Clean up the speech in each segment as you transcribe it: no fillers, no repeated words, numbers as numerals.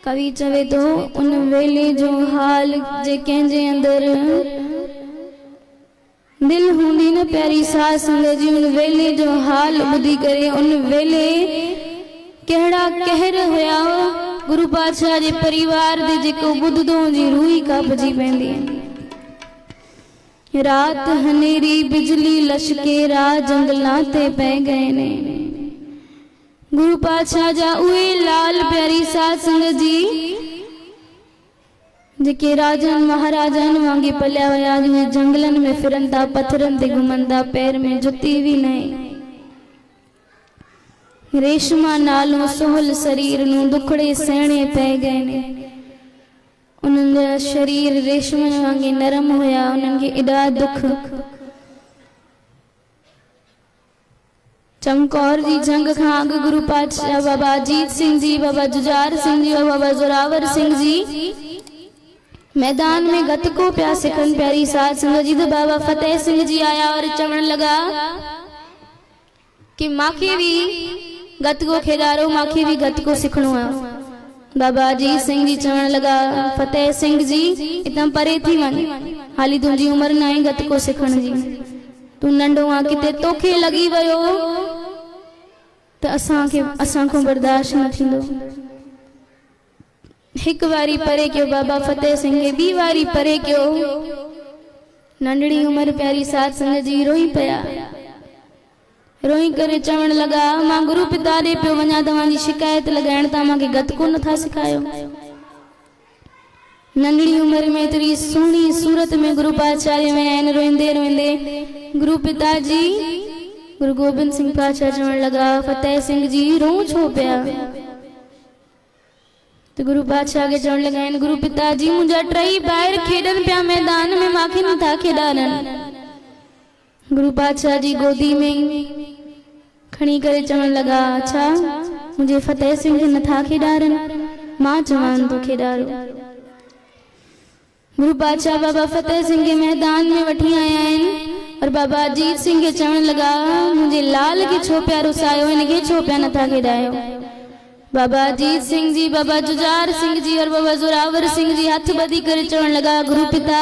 कवि चवे तो उन वेले जो हाल जे कंहिंजे अंदर दिल हूंदी न प्यारी साध संगत जी, उन वेले जो हाल ॿुधी करे उन वेले कहिड़ा कहर हुया गुरु पातशाह जे परिवार दे, जेको ॿुधंदो जी रूह ई कापजी पवंदी। रात हनेरी बिजली लशके राह जंगलां ते पै गए ने। गुरु पातशाह जा उहे लाल प्यारी साध संगत जी जेके राजन महाराजन वांगे पलिया हुया, जो जंगलन में फिरंदा, पत्थरन ते घुमंदा, पैर में जुती भी नहीं। रेशमा नालो सोहल शरीर नु दुखड़े सहणे पै गए ने। उन्हनि जा शरीर रेशम वांगे नरम हुया, उन्हनि खे एॾा दुख। चमकौर जी जंग खां अॻु गुरु पातशाह बाबा अजीत सिंह जी, बाबा जुझार सिंह जी और बाबा जोरावर सिंह जी मैदान में गतको प्या सिखन प्यारी साध संगत जी। तो बाबा फतेह सिंह जी आया और चवण लगा कि माखे भी गतको खेडारो, माखे भी गतको सिखणो है। बाबा अजीत सिंह जी चवण लगा फतेह सिंह जी इतना परे थी वन, हाली तुझी उम्र ना है गतको सिखण जी, तू नंढो आ, किते तोखे लगी वयो तो असां को बर्दाश्त न थींदो। एक बारी परे क्यों बाबा फतेह सिंह बी बारी परे क्यों। नंढड़ी उम्र प्यारी साध संगत जी रोई पया, रोई करे चवण लगा मां गुरु पिता दे पियो वञा, तव्हांजी शिकायत लगाइण ता मांखे गतको नथा सिखायो। नंढड़ी उम्र में तेरी सुहिणी सूरत में गुरु पातशाह विया आहिनि। रोईंदे रोईंदे गुरु पिताजी गुरु गोबिंद सिंह पातशाह चवण लगा फतेह सिंह जी रो छो पिया। तो गुरु पातशाह के चवण लगा आहिनि गुरु पिताजी मुंहिंजा टई ॿाहिरि खेॾनि पिया मैदान में, मांखे नथा खेॾारनि। गुरु पातशाह जी गोदी में खणी करे चवण लगा अच्छा मुझे फतेह सिंह खे नथा खेॾारनि, मां चवां तो खेॾारो। गुरु पातशाह बाबा फतेह सिंह के मैदान में वठी आया आहिनि और बाबा अजीत सिंह के चवण लगा मुझे लाल के छो पिया रुसायो, इनके छो पिया नथा खेॾायो। बाबा अजीत सिंह जी, बाबा जुझार सिंह जी और बाबा जोरावर सिंह जी हथ ॿधी करे चवण लगा गुरु पिता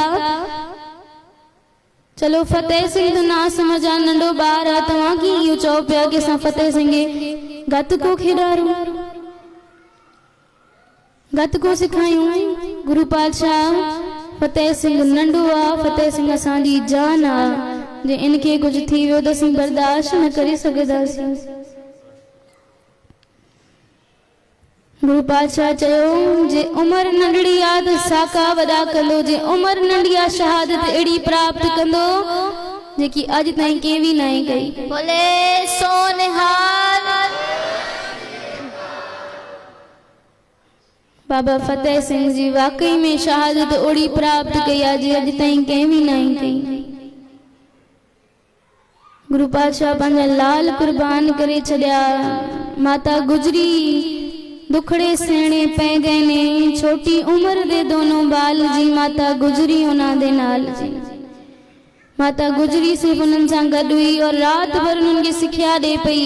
चलो फतेह सिंह तो ना समझा, नंढो ॿार आ, तव्हां की इहो चओ पिया कि असां फतेह सिंह खे गतको खेॾारूं, गतको सिखायूं। गुरु पातशाह फतेह सिंह नंढो आ, फतेह सिंह असांजी जान आ, जे इनके कुछ थी वियो त असीं बर्दाश्त न करे सघंदासीं। गुरु पातशाह चयो जे उम्र नंढड़ी आ त साका वॾा कंदो, जे उम्र नंढी आ शहादत अहिड़ी प्राप्त कंदो जेकी अॼु ताईं कंहिं बि न कई। बोले सोनिहार। बाबा फतेह सिंह जी वाकई में शहादत ओड़ी प्राप्त कई आहे जी अॼु ताईं कंहिं बि न कई। गुरु पातशाह पंहिंजा लाल कुर्बान करे छॾिया। माता गुजरी दुखड़े सहणे पै गए ने, छोटी उम्र दे दोनों बाल जी माता गुजरी उन्हां दे नाल जी। माता गुजरी सिर्फ उन्हनि सां गॾु हुई और रात भर उन्हनि खे सिखिया ॾे पई,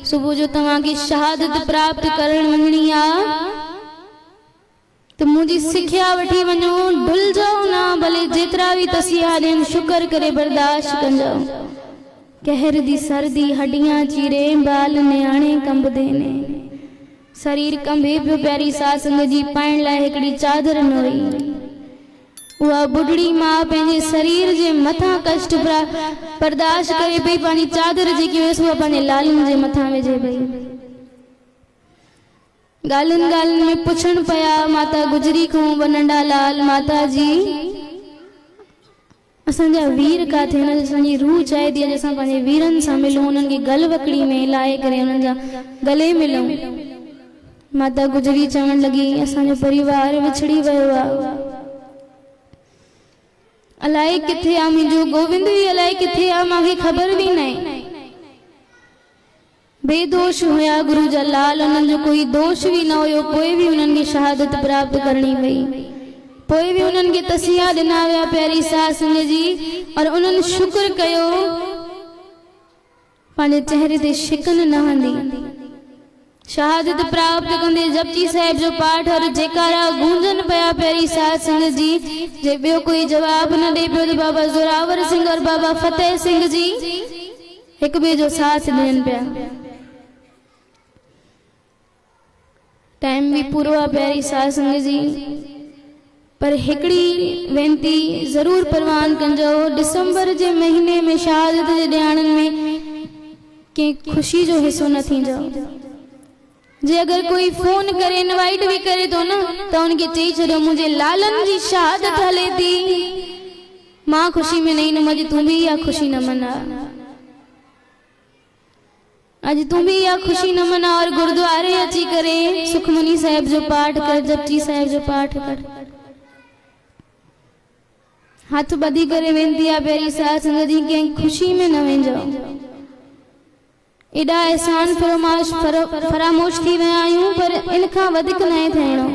सुबुह जो तव्हांखे शहादत प्राप्त करण वञणी आहे तो मुझी सिखिया वठी वञो, भुल जाओ ना, भले जेतिरा भी तसिया ॾियनि शुक्र करे बर्दाश्त कंजो। कहर दी सर्दी हड्डियां चीरे, बाल न्याणे कंबदे ने, शरीर कंबे पियो। प्यारी साध संगत जी पाइण लाइ हिकिड़ी चादर न हुई। उहा बुढ़ड़ी मां पंहिंजे शरीर जे मथां कष्ट बर्दाश्त करे पई, पंहिंजी चादर जेकी हुयसि उहा पंहिंजे लालनि जे मथां विझे पई। गालन गालन में पुछण पया माता गुजरी को नंढा लाल, माता जी असांजा वीर काथे, असांजी रूह चाहे थी असां पंहिंजे वीरनि सां मिलूं, उन्हनि खे गलवकड़ी में लाहे करे उन्हनि जा गले मिलूं। माता गुजरी चवण लगी असांजो परिवार विछड़ी वियो आहे, अलाए किथे आहे मुंहिंजो गोविंद भी, अलाए किथे आहे मूंखे ख़बर भी न। बेदोष हुया गुरु जा लाल, उन्हनि जो कोई दोष भी न हुयो, पोइ भी उन्हनि खे शहादत प्राप्त करणी पई। पोइ भी उन्हनि खे तसिया ॾिना विया प्यारी साध संगत जी, और उन्हनि शुक्र कयो पंहिंजे चेहरे ते शिकन न हंदी। शहादत प्राप्त कंदे जपजी साहिब जो पाठ और जयकारा गूंजन पया प्यारी साध संगत जी। जे बियो कोई जवाब न दे पियो तो बाबा जोरावर सिंह और बाबा फतेह सिंह जी एक बे जो साथ ॾियनि पिया। टाइम भी पूरो आ प्यारी साध संगत जी, पर हिकड़ी वेनती जरूर परवान कंजो। दिसंबर जे महीने में शहादत जे ॾियारनि में के खुशी जो हिस्सो न थींदो। जे अगर कोई फोन करे इनवाइट भी करे तो न तो उनके चई छॾो मुझे लालन जी शहादत हले थी, मां खुशी में नहीं न मजे तू भी या खुशी न मना। आज तू भी या खुशी न मना और गुरुद्वारे अची करे सुखमनी साहिब जो पाठ कर, जपजी साहिब जो पाठ कर। हाथ बधी करे वेंदी आ प्यारी साध संगत जी के खुशी में न वेंजो। एडा एहसान फरामोश थी विया आहियूं, पर इनखां वधीक न थियणो।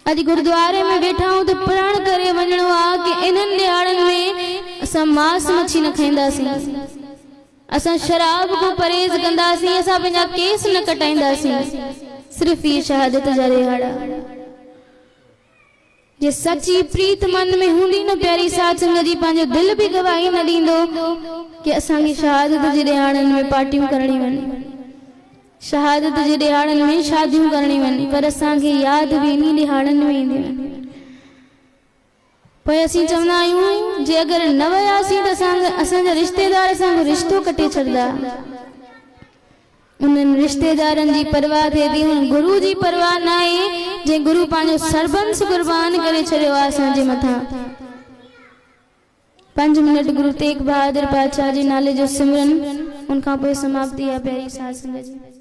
अॼु गुरुद्वारे में वेठा आहियूं तो प्रण करे वञणो आ कि इन्हनि ॾियारनि में असां मांस मच्छी न खाईंदासीं, असां शराब को परहेज कंदासीं, असां पंहिंजा केस न कटाईंदासीं। सिर्फ़ ये शहादत जा ॾियारा जे सच्ची प्रीत मन में हूंदी न प्यारी साध संगत जी, पंहिंजो दिल भी गवाही न ॾींदो कि असांखे शहादत जे ॾियारनि में पार्टियूं करणी वञे, शहादत जे ॾियारनि में शादियूं करणी वञे, पर असांखे यादि भी इन ॾियारनि में ईंदी वञे। पर असीं चवंदा आहियूं जे अगरि न वियासीं त असांजा रिश्तेदार असांजो रिश्तो कटे छॾंदा। उन्हनि रिश्तेदारनि जी परवाह थिए थी, हुन गुरु जी परवाह न आहे जे गुरु पंहिंजो सरबंस कुर्बान करे छॾियो आहे असांजे मथां। 5 मिनट गुरु तेग बहादुर पातशाह जे नाले जो सिमरन, उनखां पोइ समाप्ति आहे प्यारी साध संगत जी।